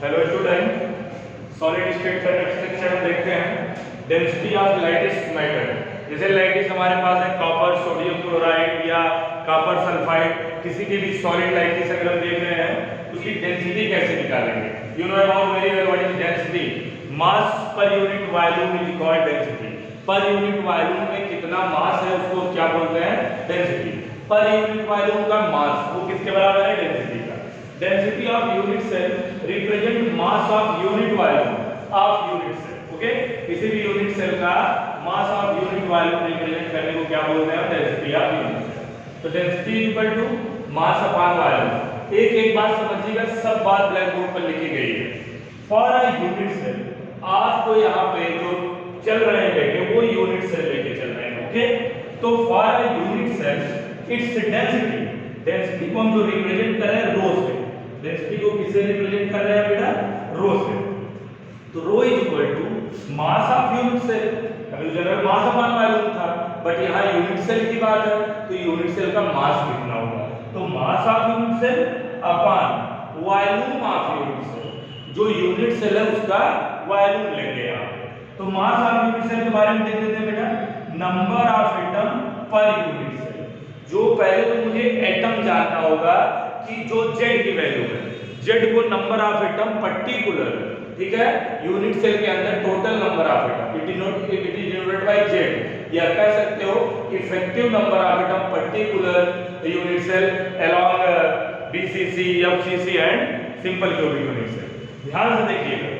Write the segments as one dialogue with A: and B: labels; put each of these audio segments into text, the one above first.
A: Hello student, solid state का next section हम देखते हैं डेंसिटी ऑफ लाइटेस्ट मैटर। जैसे लाइटिस हमारे पास है कॉपर सोडियम क्लोराइड या कॉपर सल्फाइड, किसी की भी सॉलिड लाइटिस अगर हम देख रहे हैं उसकी डेंसिटी कैसे निकालेंगे। You know about very well what is density. Mass per unit volume is called density. Per unit volume में कितना मास है उसको क्या बोलते हैं, डेंसिटी। पर यूनिट वॉल्यूम का मास वो किसके बराबर है, डेंसिटी का। Density of unit cell represent mass of unit volume of unit cell. Okay, किसी भी यूनिट सेल का mass of unit volume represent करने को क्या बोलते हैं, डेंसिटी ऑफ यूनिट सेल। तो density equal to mass upon volume. एक एक बात समझिएगा, सब बात ब्लैक बोर्ड पर लिखी गई है। फॉर अ यूनिट सेल, आपको यहाँ पे जो चल रहे हैं बेटे वो यूनिट सेल लेके चल रहे हैं। ओके, तो for a unit cell its density, density को हम जो रिप्रेजेंट कर रहे हैं रो से, डेंसिटी को किससे रिप्रेजेंट कर रहे हैं बेटा, रो से। तो rho is equal to mass of unit cell. अभी जनरल मास अपॉन वॉल्यूम था, बट यहाँ यूनिट सेल की बात है तो यूनिट सेल का मास कितना होगा, तो mass of unit cell upon volume of unit cell. जो यूनिट सेल है उसका वॉल्यूम लेंगे आप। तो मास ऑफ यूनिट सेल के बारे में देख लेते हैं बेटा, number of atom per unit cell. जो पहले तो मुझे एटम जानना होगा कि जो जेड की वैल्यू है, जेड को नंबर ऑफ एटम पर्टिकुलर, ठीक है, यूनिट सेल के अंदर total number of atom it is denoted by Z, या कह सकते हो effective number of atom particular unit cell along BCC, FCC and simple cubic unit cell. ध्यान से देखिएगा,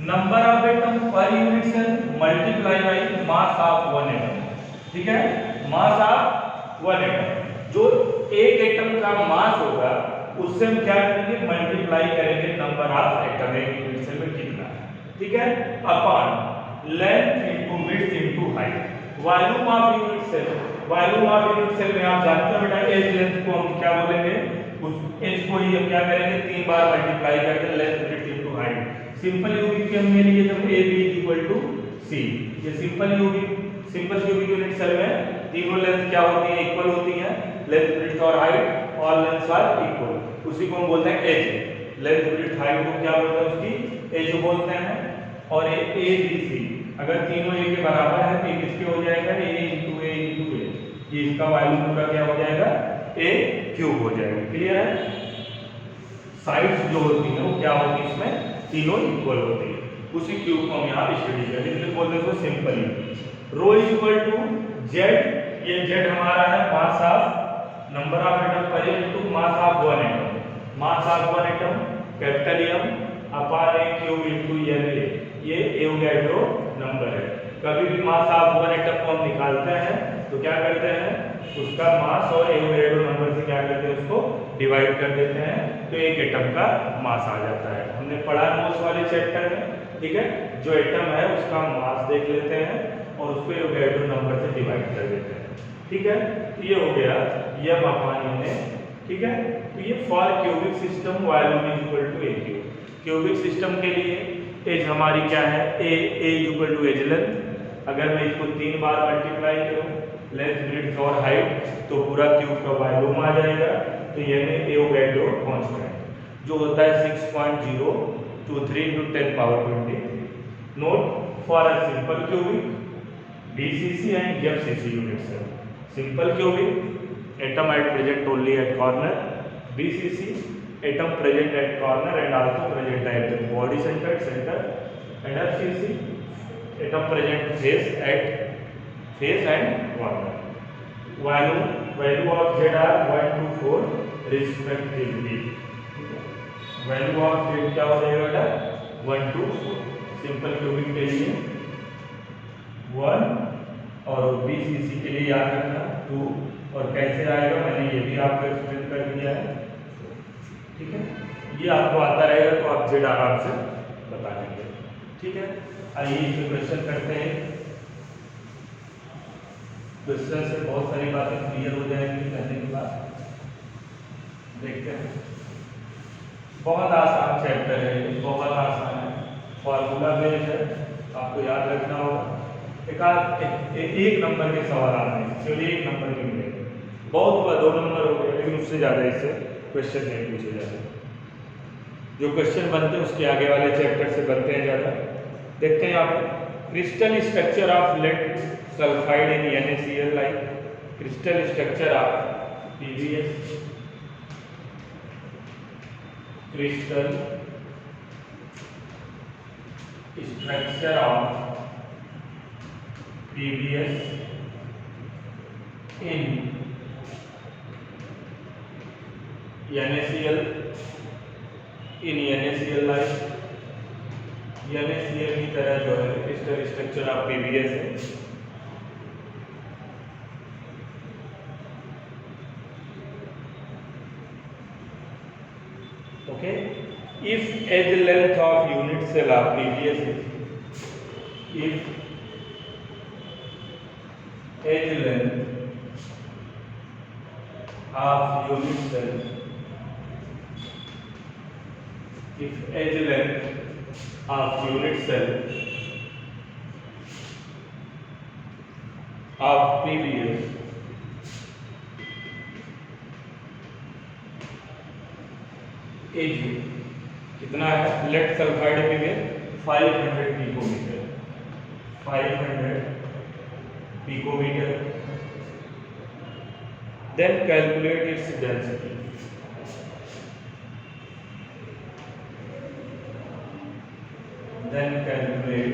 A: number of atom per unit cell multiply by mass of one atom. ठीक है, mass of one atom, जो एक atom का मास होगा उससे हम क्या करेंगे, मल्टीप्लाई करेंगे नंबर ऑफ एटम एक यूनिट सेल में कितना है। ठीक है, upon length into width into height. Volume of unit cell, volume of unit cell में आप जानते हो बेटा एज लेंथ को हम क्या बोलेंगे, उस एज को ही हम क्या करेंगे, 3 बार मल्टीप्लाई करके length width into height. Simple unit के हमने लिए जब a b equal to c, ये सिंपल क्यूबिक यूनिट सेल में तीनों लेंथ क्या होती है, इक्वल होती है, लेंथ विड्थ और height, all lengths are equal. उसी को हम बोलते हैं एज। लेंथ विड्थ हाइट को क्या बोलते हैं, उसकी एज बोलते हैं। और ये a b c अगर तीनों a के बराबर है तो ये किसके हो जाएगा, a into a into a, ये इसका वॉल्यूम पूरा क्या हो जाएगा, a क्यूब हो जाएगा। क्लियर है। साइड्स जो होती हैं वो क्या होती है, इसमें तीनों इक्वल होती है। उसी क्यूब को हम यहाँ स्टडी करें, इसलिए बोलते हैं इसको simple unit. Rho is equal to Z, ये जेड हमारा है mass of number of atom पर into mass of one atom. Mass of one atom capital M upon a cube into N A, ये एवोगैड्रो नंबर है। कभी भी मास of one atom को हम निकालते हैं तो क्या करते हैं, उसका मास और एवोगैड्रो नंबर से क्या करते हैं, उसको डिवाइड कर देते हैं, तो एक एटम का मास आ जाता है। हमने पढ़ा मोल्स वाले चैप्टर में, ठीक है, जो एटम है उसका मास देख लेते हैं और उसको एवोगैड्रो नंबर से डिवाइड कर देते हैं। ठीक है, तो ये हो गया एम अपॉन एन। ठीक है, तो ये for cubic system volume is equal to a cube. Cubic system के लिए एज हमारी क्या है, a is equal to edge length. अगर मैं इसको 3 बार मल्टीप्लाई करूं लेंथ विड्थ और हाइट तो पूरा क्यूब का वॉल्यूम आ जाएगा। तो ये में एवोगैड्रो कांस्टेंट जो होता है 6.023 into 10 power 20। Note for a simple cubic BCC and FCC unit cell. Simple cubic atom at present only at corner, BCC atom present at corner and also present at the body center, and FCC atom present face and corner. Value of Z are 1 to 4 respectively. Value of Z क्या हो जाएगा बेटा, 1 to 4। Simple cubic के लिए 1 और BCC के लिए याद रखना 2। और कैसे आएगा मैंने ये भी आपको एक्सप्लेन कर दिया है। ठीक है, ये आपको आता रहेगा तो आप जेड आराम से बता लेंगे। ठीक है, आइए इसमें क्वेश्चन करते हैं। क्वेश्चन से बहुत सारी बातें क्लियर हो जाएंगी करने के बाद। देखते हैं, बहुत आसान चैप्टर है, बहुत आसान है, फॉर्मूला बेस्ड है, आपको याद रखना होगा। एक नंबर के सवाल आते हैं, चलिए 1 नंबर के मिलेंगे, बहुत हुआ 2 नंबर हो गए, लेकिन उससे ज़्यादा इससे क्वेश्चन नहीं पूछे जाते। जो क्वेश्चन बनते हैं उसके आगे वाले चैप्टर से बनते हैं ज़्यादा। देखते हैं यहाँ पे crystal structure of lead sulphide in NaCl like crystal structure of PbS, crystal structure of PbS in NaCl like NaCl की तरह जो है क्रिस्टल स्ट्रक्चर ऑफ PbS है। Okay, if edge length of unit cell of PbS is, if edge length of unit cell, if edge length of unit cell of PbS edge कितना है lead sulphide PbS 500 picometer, 500 picometer. Then calculate its density, then calculate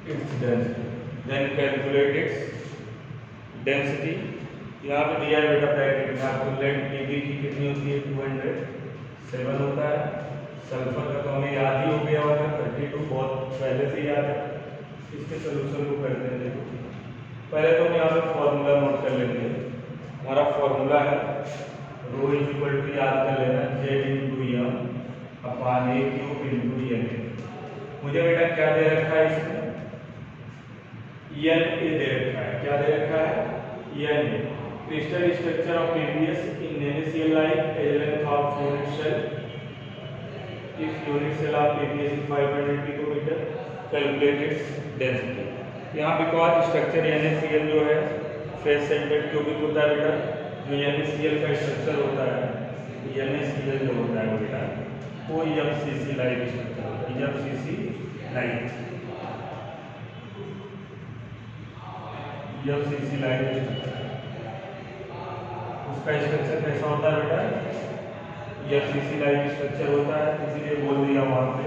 A: its density, then calculate its density. यहाँ पे दिया है बेटा bracket में आपको lead Pb की कितनी होती है 207 होता है, सल्फर का तो हमें याद ही हो गया होगा 32 बहुत पहले से याद है। इसके सोल्यूशन को करते हैं। देखो पहले तो हम यहाँ पे फॉर्मूला नोट कर लेंगे। हमारा फॉर्मूला है रो इज इक्वल टू याद कर लेना Z/A³ मुझे बेटा क्या दे रखा है इसमें Na दे रखा है। क्या दे रखा है Na। Crystal structure of PbS in NaCl like edge length of unit cell. If unit cell of PbS is 500 picometer, calculate its density. यहाँ बिकॉज स्ट्रक्चर NaCl जो है फेस सेंटर्ड क्यूबिक होता है बेटा, जो NaCl का स्ट्रक्चर होता है NaCl जो होता है बेटा वो FCC लाइक स्ट्रक्चर होता है, FCC लाइक स्ट्रक्चर। उसका स्ट्रक्चर कैसा होता है बेटा FCC लाइक स्ट्रक्चर होता है, इसीलिए बोल दिया वहाँ पे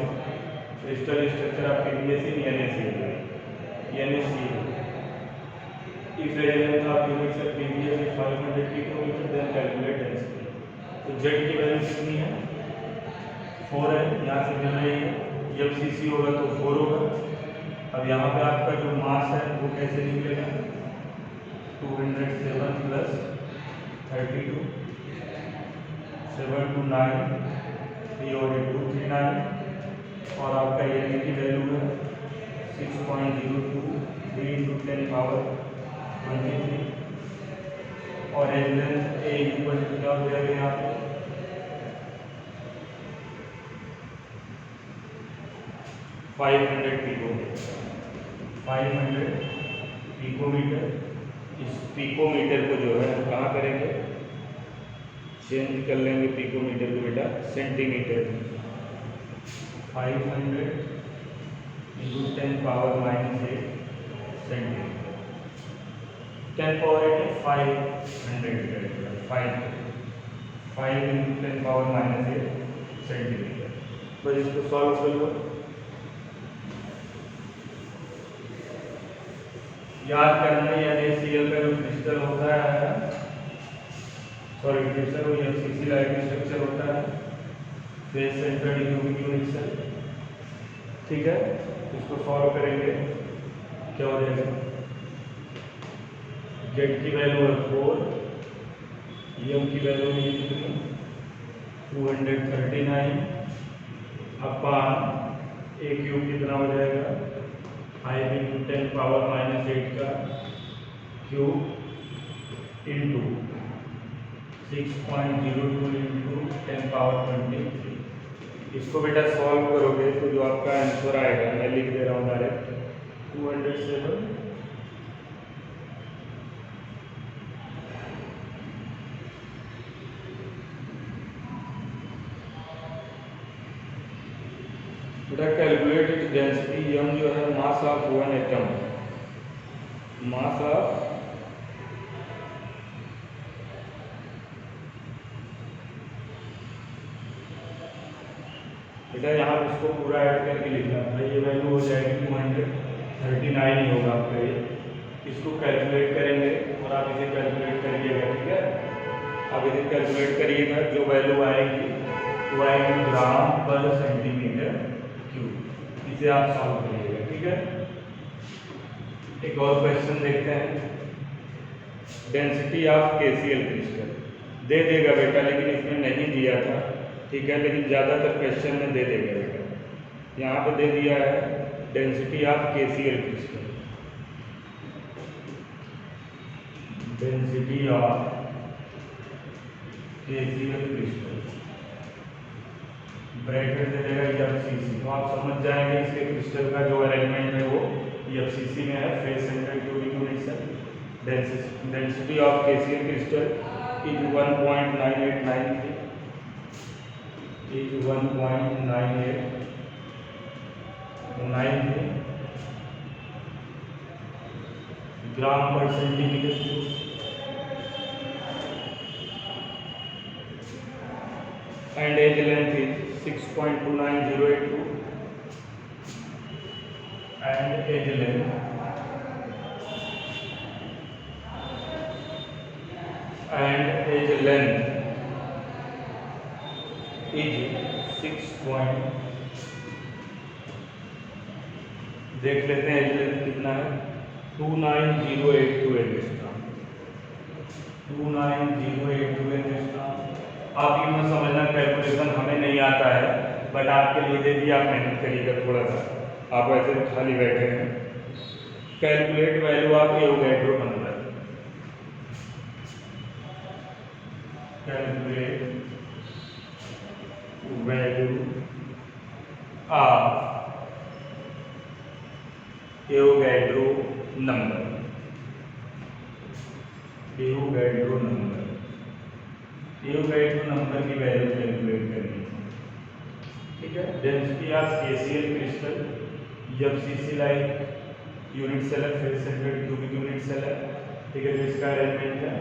A: crystal structure of PbS in NaCl। If edge length of unit cell PbS is 500 picometer, then calculate density। तो Z की वैल्यू कितनी है 4 है, यहाँ से मिल रही है FCC होगा तो 4 होगा। अब यहाँ पे आपका जो मास है वो कैसे निकलेगा 207 प्लस 32 7 to 9 3 और 2 39 और आपका Na की वैल्यू है 6.02 3 × 10 पावर 23 और edge length A equal to क्या हो जाएगा यहाँ पे 500 पिकोमीटर। 500 पिकोमीटर। इस पिकोमीटर को जो है हम कहाँ करेंगे चेंज कर लेंगे पिकोमीटर को बेटा centimetre. 500 × 10 power -8 centimetre. 10 power 8 500 5 × 10 power -8 centimetre. बस इसको सॉल्व कर लो। याद करना NaCl का जो क्रिस्टल होता है सॉरी क्रिस्टल वो FCC लाइक स्ट्रक्चर होता है face centred cubic unit cell. ठीक है, इसको सॉल्व करेंगे क्या हो जाएगा Z की वैल्यू है 4, M की वैल्यू है कितनी 239 अपान A क्यूब कितना हो जाएगा 5 × 10 पावर -8 का क्यूब इंटू 6.02 × 10 पावर 23। इसको बेटा सॉल्व करोगे तो जो आपका आंसर आएगा मैं लिख दे रहा हूँ डायरेक्ट 207 207 बेटा कैलकुलेट इट्स डेंसिटी, m जो है mass of one atom, mass of बेटा यहाँ पे इसको पूरा ऐड करके लिखना है। ये वैल्यू हो जाएगी 239 ही होगा आपका ये। इसको कैलकुलेट करेंगे और आप इसे कैलकुलेट करिएगा, ठीक है। आप इसे कैलकुलेट करिएगा, जो वैल्यू आएगी वो आएगी ग्राम पर सेंटीमीटर क्यूब। इसे आप सॉल्व करिएगा, ठीक है। एक और क्वेश्चन देखते हैं। डेंसिटी ऑफ KCl क्रिस्टल दे देगा बेटा, लेकिन इसमें नहीं दिया था, ठीक है, लेकिन ज़्यादातर क्वेश्चन में दे देगा बेटा। यहाँ पे दे दिया है density of KCl crystal, density of KCl crystal bracket दे देगा FCC। तो आप समझ जाएंगे इसके क्रिस्टल का जो अरेंजमेंट है वो FCC में है, फेस सेंटर क्यूबिक यूनिट है। Density of KCl crystal is 1.9893, is 1.9893 ग्राम पर centimetre cube. And edge length is 6.29082 and edge length is 6. देख लेते हैं एज लेंथ कितना है, 29082 एंगस्ट्रॉम, 29082 एंगस्ट्रॉम। आप ये मत समझना कैलकुलेशन हमें नहीं आता है, बट आपके लिए दे दिया, आप मेहनत करिएगा थोड़ा सा। आप ऐसे खाली बैठे हैं, calculate value of Avogadro number, calculate value of Avogadro number, Avogadro number, Avogadro number की वैल्यू कैलकुलेट करनी है, ठीक है। Density of KCl crystal, FCC like unit cell है, face centre cubic unit cell है, ठीक है। जो इसका अरेंजमेंट है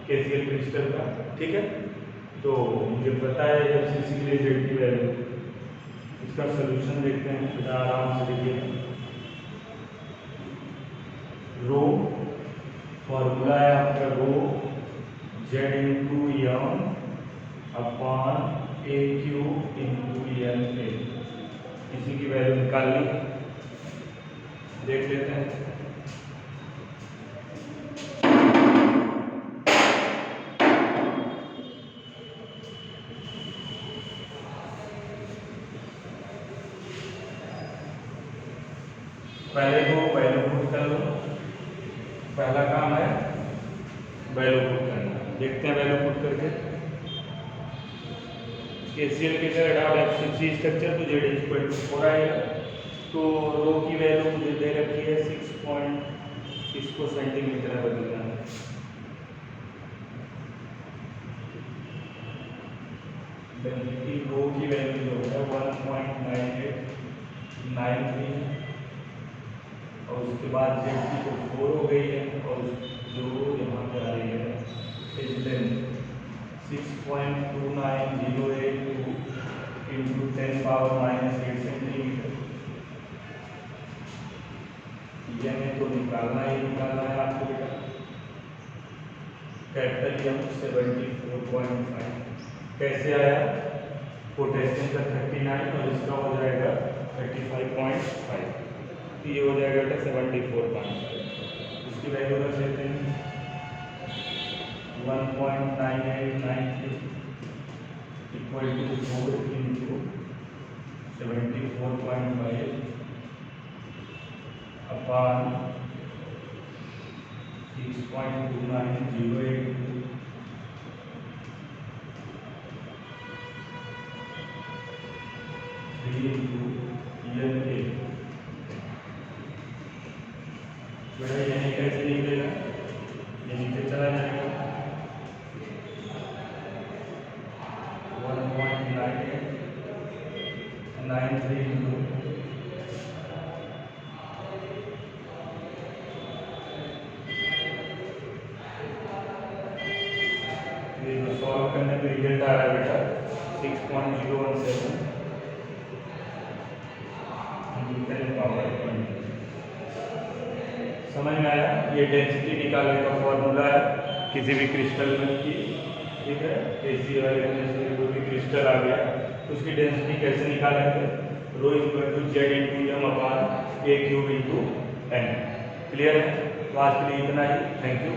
A: KCl क्रिस्टल का, ठीक है। तो मुझे पता है FCC की Z की वैल्यू। इसका सोल्यूशन देखते हैं, थोड़ा आराम से देखिए। रो फॉर्मूला है आपका, रो Z इंटू यम अपॉन AQ इंटू LA, इसी की वैल्यू निकालनी, देख लेते हैं। पहले को वैल्यू पुट कर लो, पहला काम है वैल्यू पुट करना। देखते हैं वैल्यू पुट करके। KCl के तरह FCC स्ट्रक्चर तो Z इक्वल टू 4 आएगा। तो रो की वैल्यू मुझे दे रखी है 6. इसको सेंटीमीटर में बदलना है, डेंसिटी रो की वैल्यू जो है 1.9893 और उसके बाद Z की तो 4 हो गई है, और जो यहाँ पे आ रही है एज लेंथ 6.29082 इंटू 10⁻⁻8 सेंटीमीटर। ये में तो निकालना ही निकालना है आपको बेटा। कैपिटल M 74.5 कैसे आया, पोटेशियम का 39 और इसका हो जाएगा 35.5, ये हो जाएगा बेटा 74.5। इसकी वैल्यू रख लेते हैं 1.9893 equal to 4 into 74.5 upon 6.29082 into LA। बेटा यह कैसे निकलेगा, ये नीचे चला जाएगा 1.9893 इंटू 6.017 समझ में आया? ये डेंसिटी निकालने का फॉर्मूला है किसी भी क्रिस्टल में की, ठीक है। एसी वाले में कोई भी क्रिस्टल आ गया तो उसकी डेंसिटी कैसे निकालेंगे? Rho equal to Z into M upon a cube into N. Clear है? तो आज के लिए इतना ही। Thank you.